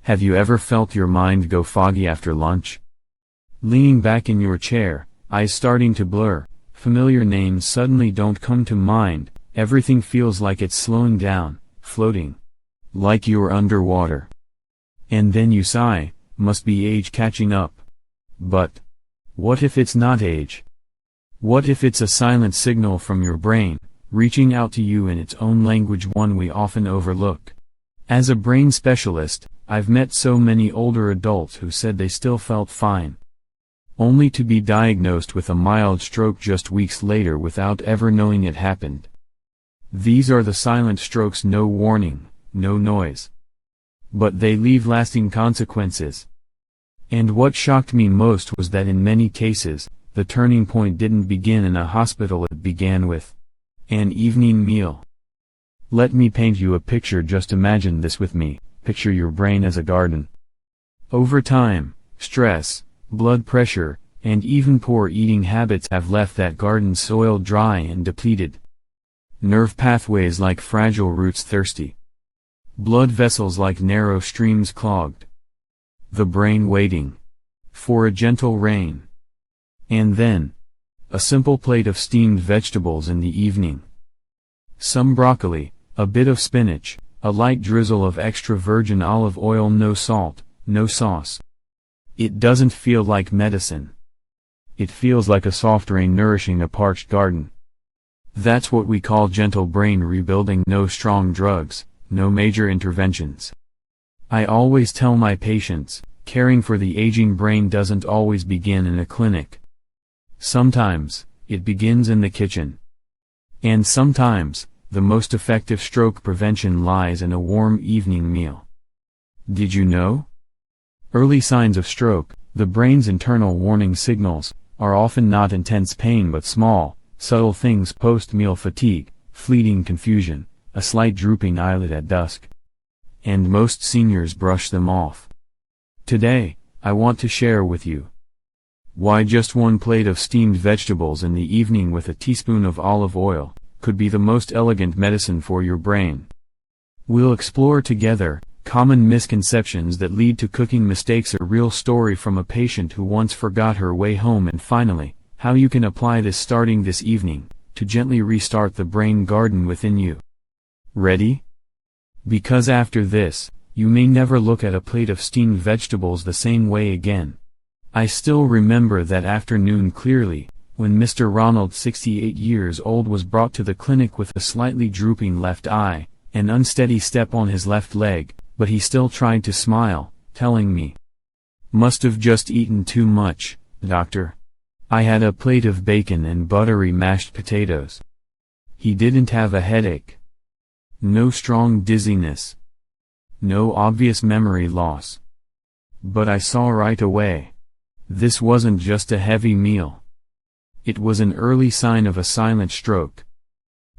Have you ever felt your mind go foggy after lunch? Leaning back in your chair, eyes starting to blur, familiar names suddenly don't come to mind, everything feels like it's slowing down, floating. Like you're underwater. And then you sigh, must be age catching up. But what if it's not age? What if it's a silent signal from your brain, reaching out to you in its own language, one we often overlook? As a brain specialist, I've met so many older adults who said they still felt fine, only to be diagnosed with a mild stroke just weeks later without ever knowing it happened. These are the silent strokes, no warning, no noise. But they leave lasting consequences. And what shocked me most was that in many cases, the turning point didn't begin in a hospital, it began with an evening meal. Let me paint you a picture, just imagine this with me, picture your brain as a garden. Over time, stress, blood pressure, and even poor eating habits have left that garden soil dry and depleted. Nerve pathways like fragile roots thirsty. Blood vessels like narrow streams clogged. The brain waiting for a gentle rain. And then, a simple plate of steamed vegetables in the evening. Some broccoli, a bit of spinach, a light drizzle of extra virgin olive oil, no salt, no sauce. It doesn't feel like medicine. It feels like a soft rain nourishing a parched garden. That's what we call gentle brain rebuilding. No strong drugs, no major interventions. I always tell my patients, caring for the aging brain doesn't always begin in a clinic. Sometimes, it begins in the kitchen. And sometimes, the most effective stroke prevention lies in a warm evening meal. Did you know? Early signs of stroke, the brain's internal warning signals, are often not intense pain but small, subtle things: post-meal fatigue, fleeting confusion, a slight drooping eyelid at dusk. And most seniors brush them off. Today, I want to share with you why just one plate of steamed vegetables in the evening with a teaspoon of olive oil could be the most elegant medicine for your brain. We'll explore together common misconceptions that lead to cooking mistakes, a real story from a patient who once forgot her way home, and finally, how you can apply this starting this evening to gently restart the brain garden within you. Ready? Because after this, you may never look at a plate of steamed vegetables the same way again. I still remember that afternoon clearly, when Mr. Ronald, 68 years old, was brought to the clinic with a slightly drooping left eye, an unsteady step on his left leg, but he still tried to smile, telling me, "Must have just eaten too much, doctor. I had a plate of bacon and buttery mashed potatoes." He didn't have a headache. No strong dizziness. No obvious memory loss. But I saw right away. This wasn't just a heavy meal. It was an early sign of a silent stroke.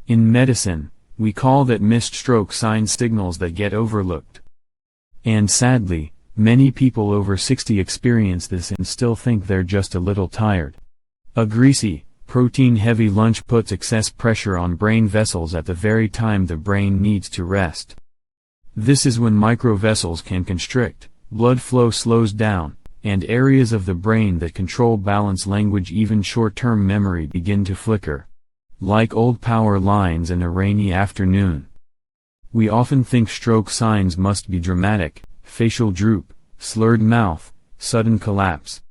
In medicine, we call that missed stroke signs, signals that get overlooked. And sadly, many people over 60 experience this and still think they're just a little tired. A greasy, protein-heavy lunch puts excess pressure on brain vessels at the very time the brain needs to rest. This is when microvessels can constrict, blood flow slows down, and areas of the brain that control balance, language, even short-term memory begin to flicker. Like old power lines in a rainy afternoon. We often think stroke signs must be dramatic: facial droop, slurred mouth, sudden collapse.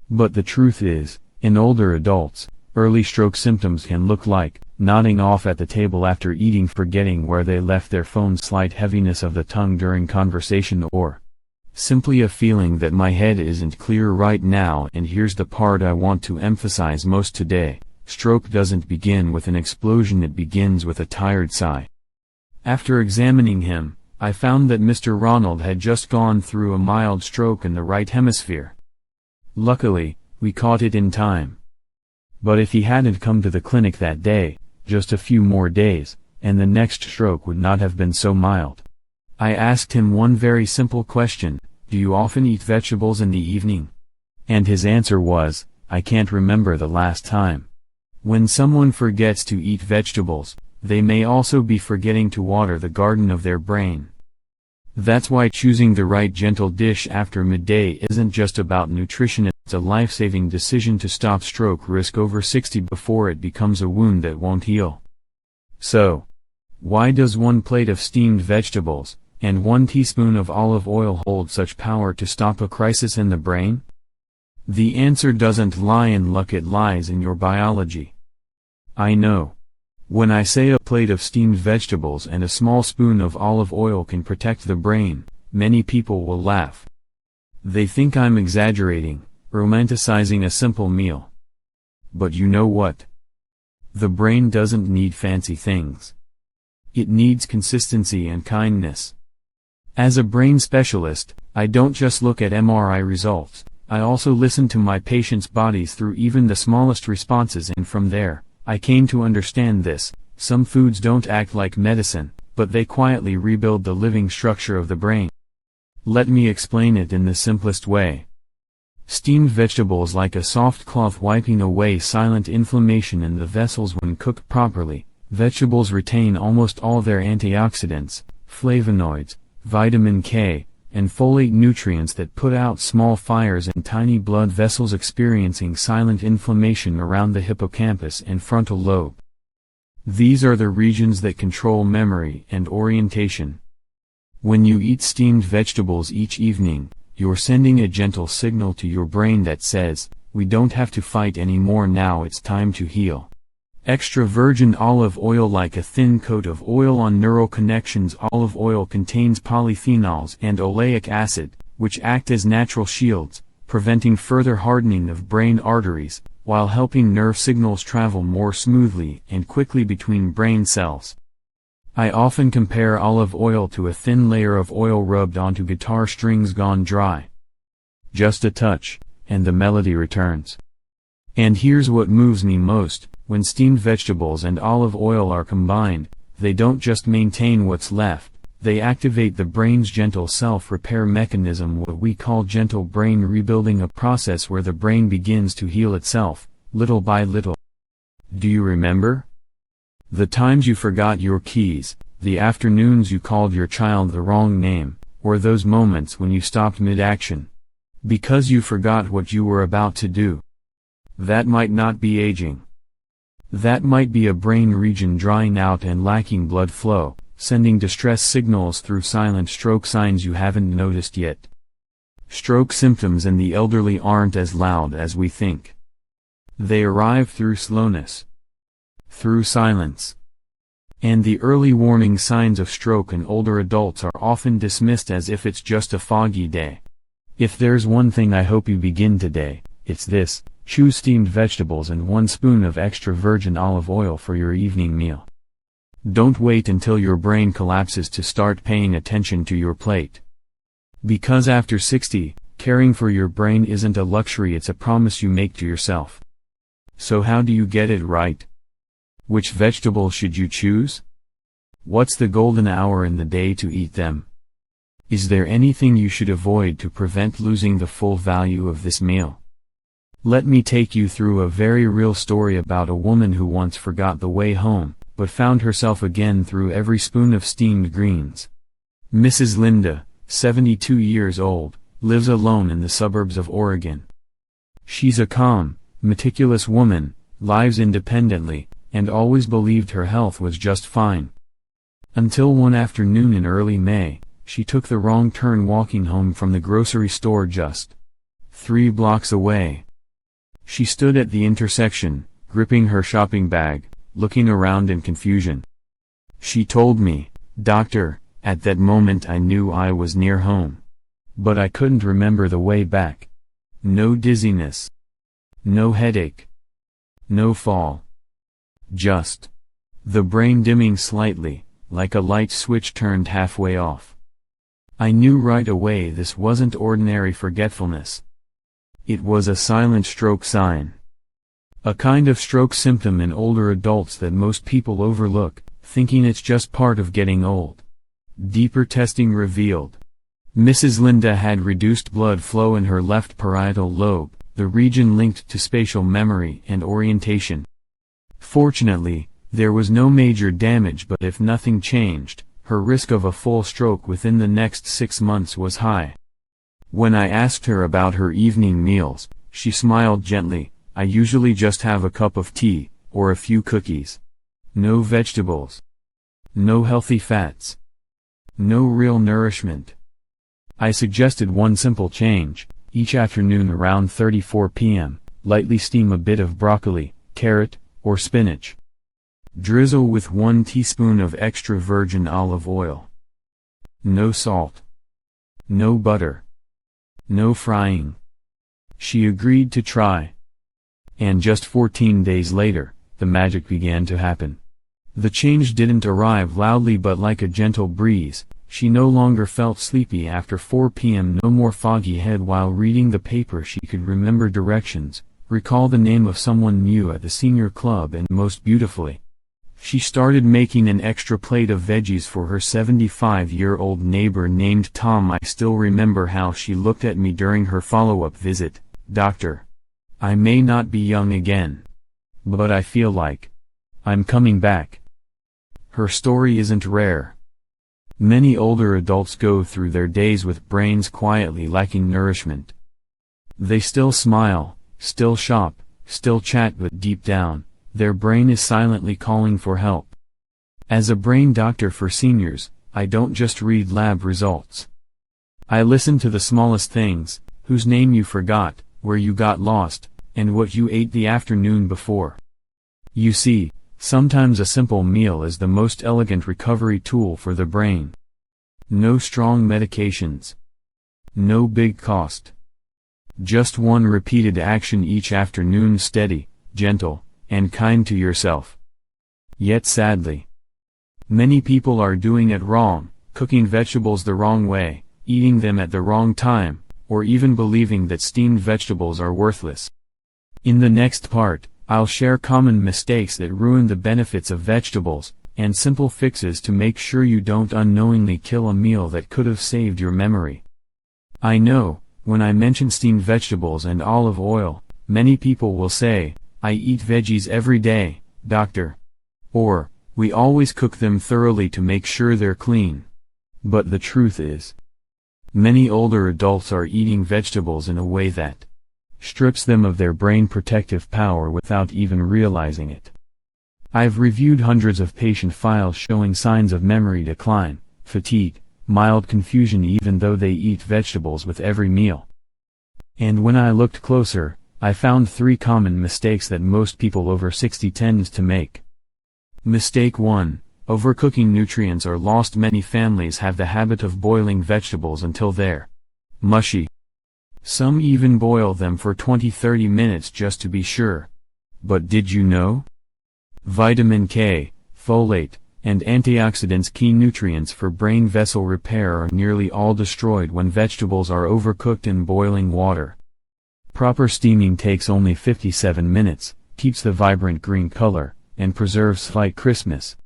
But the truth is, in older adults, early stroke symptoms can look like nodding off at the table after eating, forgetting where they left their phone, slight heaviness of the tongue during conversation, or simply a feeling that my head isn't clear right now. And here's the part I want to emphasize most today: stroke doesn't begin with an explosion, it begins with a tired sigh. After examining him, I found that Mr. Ronald had just gone through a mild stroke in the right hemisphere. Luckily, we caught it in time. But if he hadn't come to the clinic that day, just a few more days, and the next stroke would not have been so mild. I asked him one very simple question: do you often eat vegetables in the evening? And his answer was, I can't remember the last time. When someone forgets to eat vegetables, they may also be forgetting to water the garden of their brain. That's why choosing the right gentle dish after midday isn't just about nutrition, it's a life-saving decision to stop stroke risk over 60 before it becomes a wound that won't heal. So, why does one plate of steamed vegetables and 1 teaspoon of olive oil hold such power to stop a crisis in the brain? The answer doesn't lie in luck, it lies in your biology. I know. When I say a plate of steamed vegetables and a small spoon of olive oil can protect the brain, many people will laugh. They think I'm exaggerating, romanticizing a simple meal. But you know what? The brain doesn't need fancy things. It needs consistency and kindness. As a brain specialist, I don't just look at MRI results, I also listen to my patients' bodies through even the smallest responses, and from there, I came to understand this: some foods don't act like medicine, but they quietly rebuild the living structure of the brain. Let me explain it in the simplest way. Steamed vegetables like a soft cloth wiping away silent inflammation in the vessels. When cooked properly, vegetables retain almost all their antioxidants, flavonoids, vitamin K, and folate nutrients that put out small fires in tiny blood vessels experiencing silent inflammation around the hippocampus and frontal lobe. These are the regions that control memory and orientation. When you eat steamed vegetables each evening, you're sending a gentle signal to your brain that says, "We don't have to fight anymore, now it's time to heal." Extra virgin olive oil, like a thin coat of oil on neural connections. Olive oil contains polyphenols and oleic acid, which act as natural shields, preventing further hardening of brain arteries, while helping nerve signals travel more smoothly and quickly between brain cells. I often compare olive oil to a thin layer of oil rubbed onto guitar strings gone dry. Just a touch, and the melody returns. And here's what moves me most: when steamed vegetables and olive oil are combined, they don't just maintain what's left, they activate the brain's gentle self-repair mechanism, what we call gentle brain rebuilding, a process where the brain begins to heal itself, little by little. Do you remember? The times you forgot your keys, the afternoons you called your child the wrong name, or those moments when you stopped mid-action because you forgot what you were about to do. That might not be aging. That might be a brain region drying out and lacking blood flow, sending distress signals through silent stroke signs you haven't noticed yet. Stroke symptoms in the elderly aren't as loud as we think. They arrive through slowness, through silence. And the early warning signs of stroke in older adults are often dismissed as if it's just a foggy day. If there's one thing I hope you begin today, it's this: choose steamed vegetables and 1 spoon of extra virgin olive oil for your evening meal. Don't wait until your brain collapses to start paying attention to your plate. Because after 60, caring for your brain isn't a luxury, it's a promise you make to yourself. So how do you get it right? Which vegetables should you choose? What's the golden hour in the day to eat them? Is there anything you should avoid to prevent losing the full value of this meal? Let me take you through a very real story about a woman who once forgot the way home, but found herself again through every spoon of steamed greens. Mrs. Linda, 72 years old, lives alone in the suburbs of Oregon. She's a calm, meticulous woman, lives independently, and always believed her health was just fine. Until one afternoon in early May, she took the wrong turn walking home from the grocery store just 3 blocks away. She stood at the intersection, gripping her shopping bag, looking around in confusion. She told me, "Doctor, at that moment I knew I was near home. But I couldn't remember the way back. No dizziness. No headache. No fall. Just the brain dimming slightly, like a light switch turned halfway off." I knew right away this wasn't ordinary forgetfulness. It was a silent stroke sign. A kind of stroke symptom in older adults that most people overlook, thinking it's just part of getting old. Deeper testing revealed Mrs. Linda had reduced blood flow in her left parietal lobe, the region linked to spatial memory and orientation. Fortunately, there was no major damage, but if nothing changed, her risk of a full stroke within the next 6 months was high. When I asked her about her evening meals, she smiled gently. I usually just have a cup of tea, or a few cookies. No vegetables. No healthy fats. No real nourishment. I suggested one simple change: each afternoon around 34 p.m., lightly steam a bit of broccoli, carrot, or spinach. Drizzle with 1 teaspoon of extra virgin olive oil. No salt. No butter. No frying. She agreed to try. And just 14 days later, the magic began to happen. The change didn't arrive loudly but like a gentle breeze. She no longer felt sleepy after 4 p.m. No more foggy head while reading the paper. She could remember directions, recall the name of someone new at the senior club, and most beautifully, she started making an extra plate of veggies for her 75-year-old neighbor named Tom. I still remember how she looked at me during her follow-up visit. "Doctor, I may not be young again, but I feel like I'm coming back." Her story isn't rare. Many older adults go through their days with brains quietly lacking nourishment. They still smile, still shop, still chat, but deep down, their brain is silently calling for help. As a brain doctor for seniors, I don't just read lab results. I listen to the smallest things: whose name you forgot, where you got lost, and what you ate the afternoon before. You see, sometimes a simple meal is the most elegant recovery tool for the brain. No strong medications. No big cost. Just one repeated action each afternoon: steady, gentle, and kind to yourself. Yet sadly, many people are doing it wrong: cooking vegetables the wrong way, eating them at the wrong time, or even believing that steamed vegetables are worthless. In the next part, I'll share common mistakes that ruin the benefits of vegetables, and simple fixes to make sure you don't unknowingly kill a meal that could have saved your memory. I know, when I mention steamed vegetables and olive oil, many people will say, "I eat veggies every day, doctor." Or, "We always cook them thoroughly to make sure they're clean." But the truth is, many older adults are eating vegetables in a way that strips them of their brain protective power without even realizing it. I've reviewed hundreds of patient files showing signs of memory decline, fatigue, mild confusion even though they eat vegetables with every meal. And when I looked closer, I found 3 common mistakes that most people over 60 tend to make. Mistake 1: overcooking. Nutrients are lost. Many families have the habit of boiling vegetables until they're mushy. Some even boil them for 20-30 minutes just to be sure. But did you know? Vitamin K, folate, and antioxidants, key nutrients for brain vessel repair, are nearly all destroyed when vegetables are overcooked in boiling water. Proper steaming takes only 57 minutes, keeps the vibrant green color, and preserves slight crispness.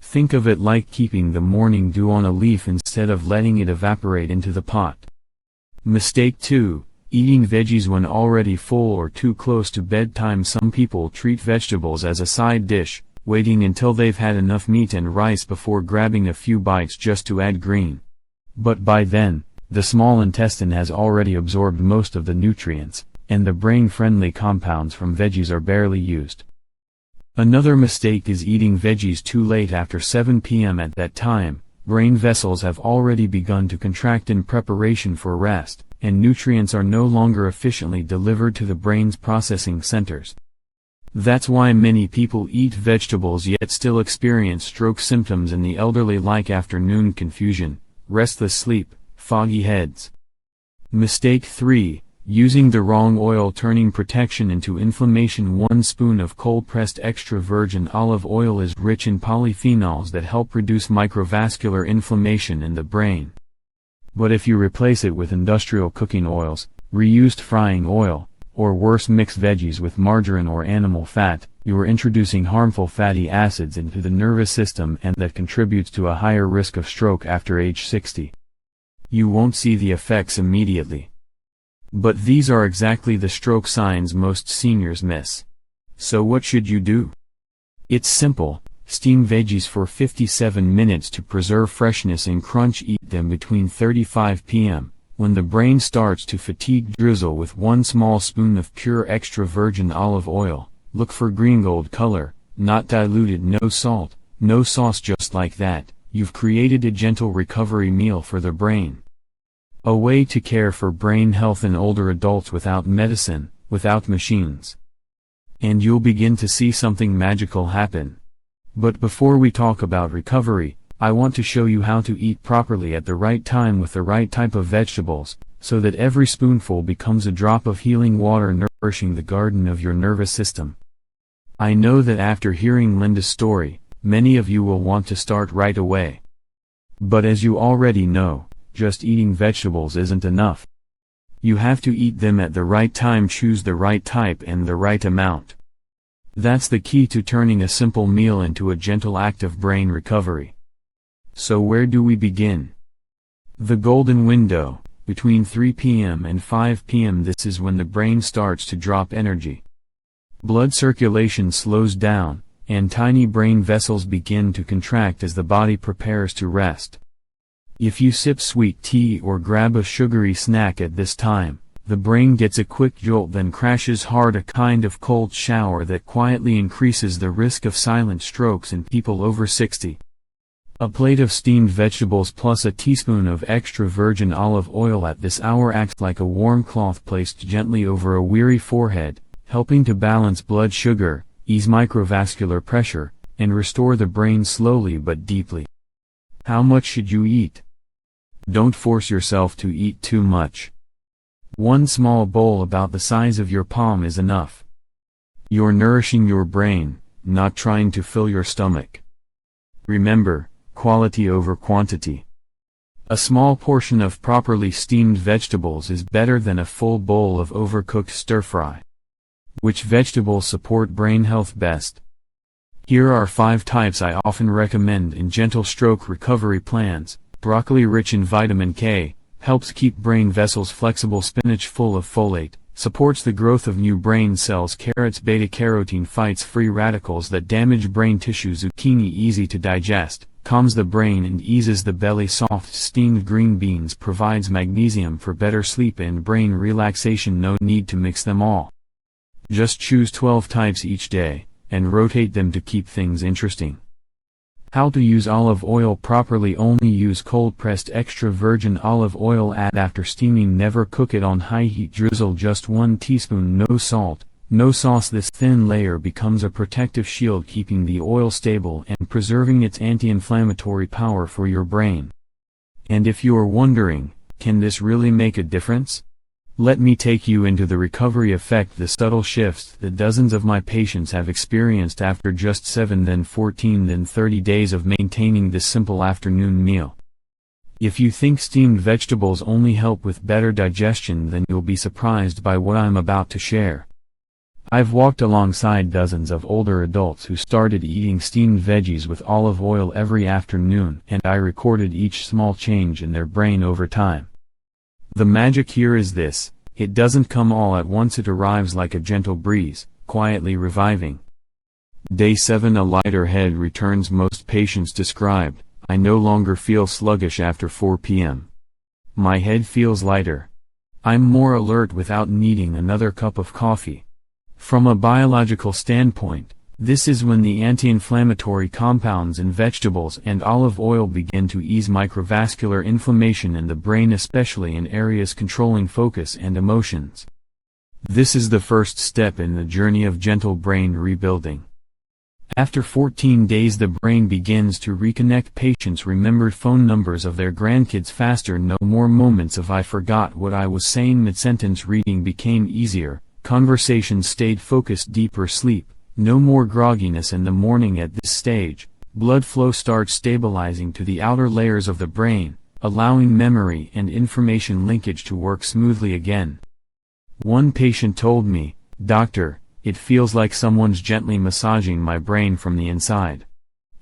Think of it like keeping the morning dew on a leaf instead of letting it evaporate into the pot. Mistake 2: eating veggies when already full or too close to bedtime. Some people treat vegetables as a side dish, waiting until they've had enough meat and rice before grabbing a few bites just to add green. But by then, the small intestine has already absorbed most of the nutrients, and the brain-friendly compounds from veggies are barely used. Another mistake is eating veggies too late, after 7 p.m. At that time, brain vessels have already begun to contract in preparation for rest, and nutrients are no longer efficiently delivered to the brain's processing centers. That's why many people eat vegetables yet still experience stroke symptoms in the elderly, like afternoon confusion, restless sleep, foggy heads. Mistake 3: using the wrong oil. Turning protection into inflammation. 1 spoon of cold-pressed extra virgin olive oil is rich in polyphenols that help reduce microvascular inflammation in the brain. But if you replace it with industrial cooking oils, reused frying oil, or worse, mixed veggies with margarine or animal fat, you are introducing harmful fatty acids into the nervous system, and that contributes to a higher risk of stroke after age 60. You won't see the effects immediately. But these are exactly the stroke signs most seniors miss. So what should you do? It's simple: Steam veggies for 57 minutes to preserve freshness and crunch. Eat them between 35 p.m. when the brain starts to fatigue. Drizzle with 1 small spoon of pure extra virgin olive oil. Look for green gold color, not diluted. No salt, no sauce. Just like that, you've created a gentle recovery meal for the brain. A way to care for brain health in older adults without medicine, without machines. And you'll begin to see something magical happen. But before we talk about recovery, I want to show you how to eat properly at the right time with the right type of vegetables, so that every spoonful becomes a drop of healing water nourishing the garden of your nervous system. I know that after hearing Linda's story, many of you will want to start right away. But as you already know, just eating vegetables isn't enough. You have to eat them at the right time, choose the right type and the right amount. That's the key to turning a simple meal into a gentle act of brain recovery. So where do we begin? The golden window, between 3 p.m. and 5 p.m. This is when the brain starts to drop energy. Blood circulation slows down, and tiny brain vessels begin to contract as the body prepares to rest. If you sip sweet tea or grab a sugary snack at this time, the brain gets a quick jolt, then crashes hard, a kind of cold shower that quietly increases the risk of silent strokes in people over 60. A plate of steamed vegetables plus a teaspoon of extra virgin olive oil at this hour acts like a warm cloth placed gently over a weary forehead, helping to balance blood sugar, ease microvascular pressure, and restore the brain slowly but deeply. How much should you eat? Don't force yourself to eat too much. 1 small bowl about the size of your palm is enough. You're nourishing your brain, not trying to fill your stomach. Remember, quality over quantity. A small portion of properly steamed vegetables is better than a full bowl of overcooked stir-fry. Which vegetables support brain health best? Here are 5 types I often recommend in gentle stroke recovery plans. Broccoli, rich in vitamin K, helps keep brain vessels flexible. Spinach, full of folate, supports the growth of new brain cells. Carrots, beta-carotene, fights free radicals that damage brain tissue. Zucchini, easy to digest, calms the brain and eases the belly. Soft steamed green beans provides magnesium for better sleep and brain relaxation. No need to mix them all. Just choose 12 types each day, and rotate them to keep things interesting. How to use olive oil properly? Only use cold-pressed extra virgin olive oil. Add after steaming. Never cook it on high heat. Drizzle just 1 teaspoon. No salt, no sauce. This thin layer becomes a protective shield, keeping the oil stable and preserving its anti-inflammatory power for your brain. And if you are wondering, can this really make a difference? Let me take you into the recovery effect, the subtle shifts that dozens of my patients have experienced after just 7, then 14, then 30 days of maintaining this simple afternoon meal. If you think steamed vegetables only help with better digestion, then you'll be surprised by what I'm about to share. I've walked alongside dozens of older adults who started eating steamed veggies with olive oil every afternoon, and I recorded each small change in their brain over time. The magic here is this: it doesn't come all at once, it arrives like a gentle breeze, quietly reviving. Day 7, a lighter head returns. Most patients described, I no longer feel sluggish after 4 p.m. My head feels lighter. I'm more alert without needing another cup of coffee. From a biological standpoint, this is when the anti-inflammatory compounds in vegetables and olive oil begin to ease microvascular inflammation in the brain, especially in areas controlling focus and emotions. This is the first step in the journey of gentle brain rebuilding. After 14 days, the brain begins to reconnect. Patients remembered phone numbers of their grandkids faster. No more moments of "I forgot what I was saying" mid-sentence. Reading became easier, conversations stayed focused. Deeper sleep, no more grogginess in the morning. At this stage, blood flow starts stabilizing to the outer layers of the brain, allowing memory and information linkage to work smoothly again. One patient told me, "Doctor, it feels like someone's gently massaging my brain from the inside."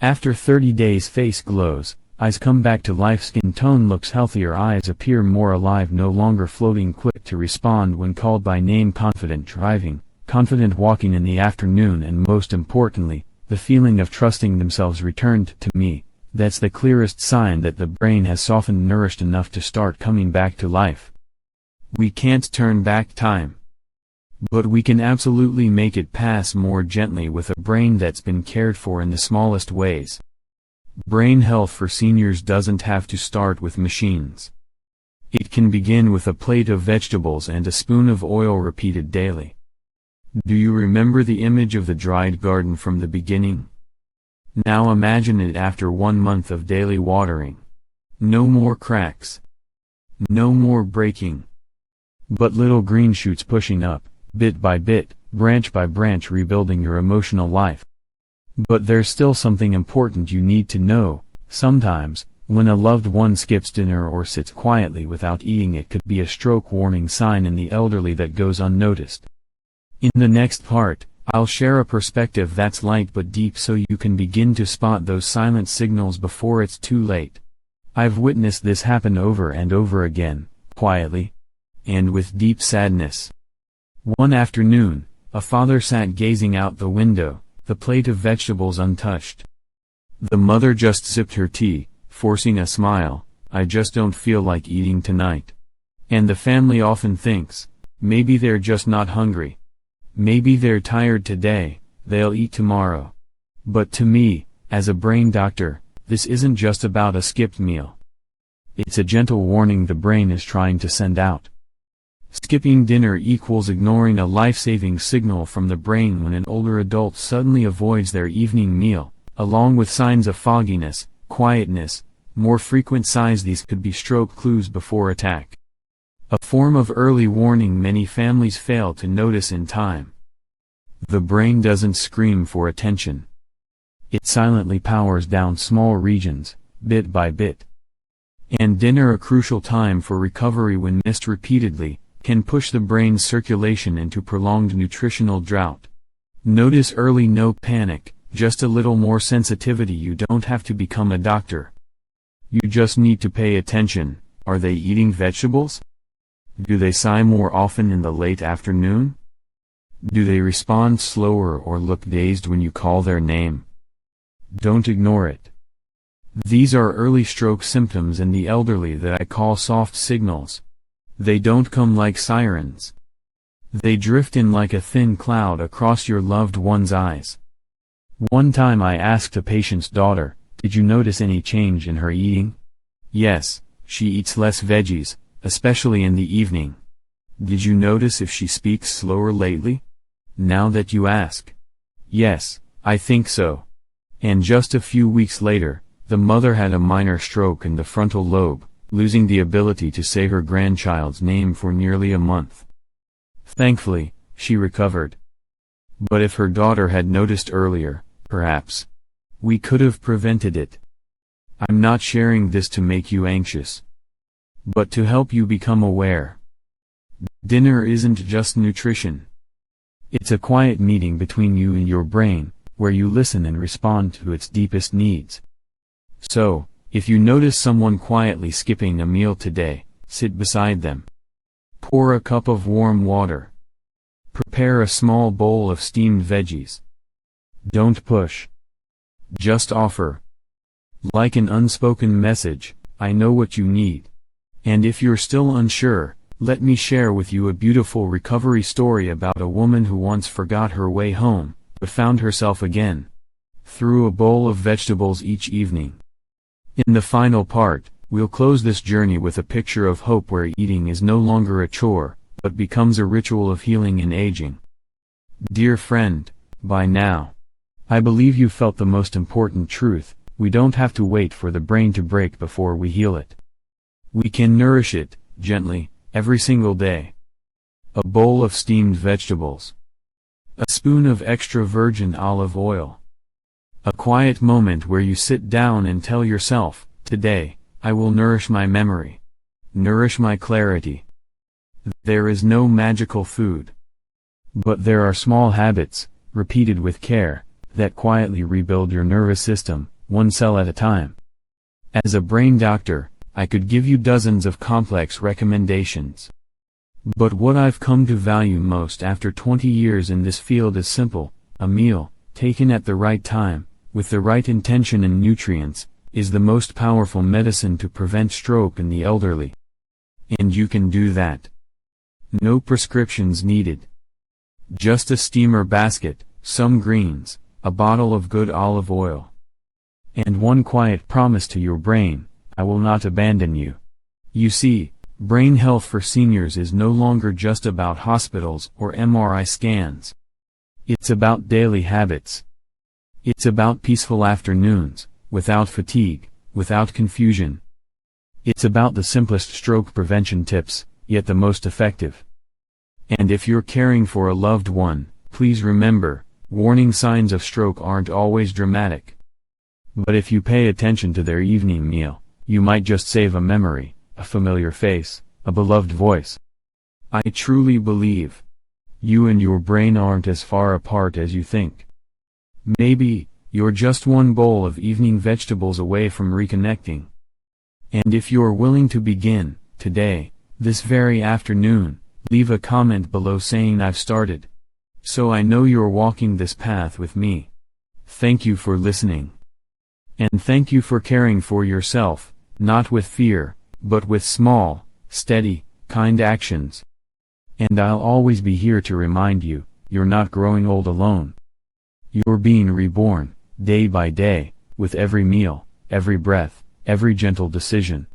After 30 days, face glows, eyes come back to life, skin tone looks healthier, eyes appear more alive, no longer floating, quick to respond when called by name, confident driving, confident walking in the afternoon, and most importantly, the feeling of trusting themselves returned to me. That's the clearest sign that the brain has softened, nourished enough to start coming back to life. We can't turn back time, but we can absolutely make it pass more gently with a brain that's been cared for in the smallest ways. Brain health for seniors doesn't have to start with machines. It can begin with a plate of vegetables and a spoon of oil repeated daily. Do you remember the image of the dried garden from the beginning? Now imagine it after 1 month of daily watering. No more cracks. No more breaking. But little green shoots pushing up, bit by bit, branch by branch, rebuilding your emotional life. But there's still something important you need to know. Sometimes, when a loved one skips dinner or sits quietly without eating, it could be a stroke warning sign in the elderly that goes unnoticed. In the next part, I'll share a perspective that's light but deep so you can begin to spot those silent signals before it's too late. I've witnessed this happen over and over again, quietly, and with deep sadness. One afternoon, a father sat gazing out the window, the plate of vegetables untouched. The mother just sipped her tea, forcing a smile. "I just don't feel like eating tonight." And the family often thinks, maybe they're just not hungry. Maybe they're tired today, they'll eat tomorrow. But to me, as a brain doctor, this isn't just about a skipped meal. It's a gentle warning the brain is trying to send out. Skipping dinner equals ignoring a life-saving signal from the brain when an older adult suddenly avoids their evening meal, along with signs of fogginess, quietness, more frequent sighs. These could be stroke clues before attack. A form of early warning many families fail to notice in time. The brain doesn't scream for attention. It silently powers down small regions, bit by bit. And dinner, a crucial time for recovery when missed repeatedly, can push the brain's circulation into prolonged nutritional drought. Notice early, no panic, just a little more sensitivity. You don't have to become a doctor. You just need to pay attention. Are they eating vegetables? Do they sigh more often in the late afternoon? Do they respond slower or look dazed when you call their name? Don't ignore it. These are early stroke symptoms in the elderly that I call soft signals. They don't come like sirens. They drift in like a thin cloud across your loved one's eyes. One time I asked a patient's daughter, "Did you notice any change in her eating?" "Yes, she eats less veggies, especially in the evening." "Did you notice if she speaks slower lately?" "Now that you ask." "Yes, I think so." And just a few weeks later, the mother had a minor stroke in the frontal lobe, losing the ability to say her grandchild's name for nearly a month. Thankfully, she recovered. But if her daughter had noticed earlier, perhaps we could have prevented it. I'm not sharing this to make you anxious, but to help you become aware. Dinner isn't just nutrition. It's a quiet meeting between you and your brain, where you listen and respond to its deepest needs. So, if you notice someone quietly skipping a meal today, sit beside them. Pour a cup of warm water. Prepare a small bowl of steamed veggies. Don't push. Just offer. Like an unspoken message, "I know what you need." And if you're still unsure, let me share with you a beautiful recovery story about a woman who once forgot her way home, but found herself again, through a bowl of vegetables each evening. In the final part, we'll close this journey with a picture of hope where eating is no longer a chore, but becomes a ritual of healing and aging. Dear friend, by now, I believe you felt the most important truth: we don't have to wait for the brain to break before we heal it. We can nourish it, gently, every single day. A bowl of steamed vegetables. A spoon of extra virgin olive oil. A quiet moment where you sit down and tell yourself, "Today, I will nourish my memory. Nourish my clarity." There is no magical food. But there are small habits, repeated with care, that quietly rebuild your nervous system, one cell at a time. As a brain doctor, I could give you dozens of complex recommendations. But what I've come to value most after 20 years in this field is simple: a meal, taken at the right time, with the right intention and nutrients, is the most powerful medicine to prevent stroke in the elderly. And you can do that. No prescriptions needed. Just a steamer basket, some greens, a bottle of good olive oil. And one quiet promise to your brain: I will not abandon you. You see, brain health for seniors is no longer just about hospitals or MRI scans. It's about daily habits. It's about peaceful afternoons, without fatigue, without confusion. It's about the simplest stroke prevention tips, yet the most effective. And if you're caring for a loved one, please remember, warning signs of stroke aren't always dramatic. But if you pay attention to their evening meal, you might just save a memory, a familiar face, a beloved voice. I truly believe you and your brain aren't as far apart as you think. Maybe you're just one bowl of evening vegetables away from reconnecting. And if you're willing to begin, today, this very afternoon, leave a comment below saying I've started. So I know you're walking this path with me. Thank you for listening. And thank you for caring for yourself, not with fear, but with small, steady, kind actions. And I'll always be here to remind you, you're not growing old alone. You're being reborn, day by day, with every meal, every breath, every gentle decision.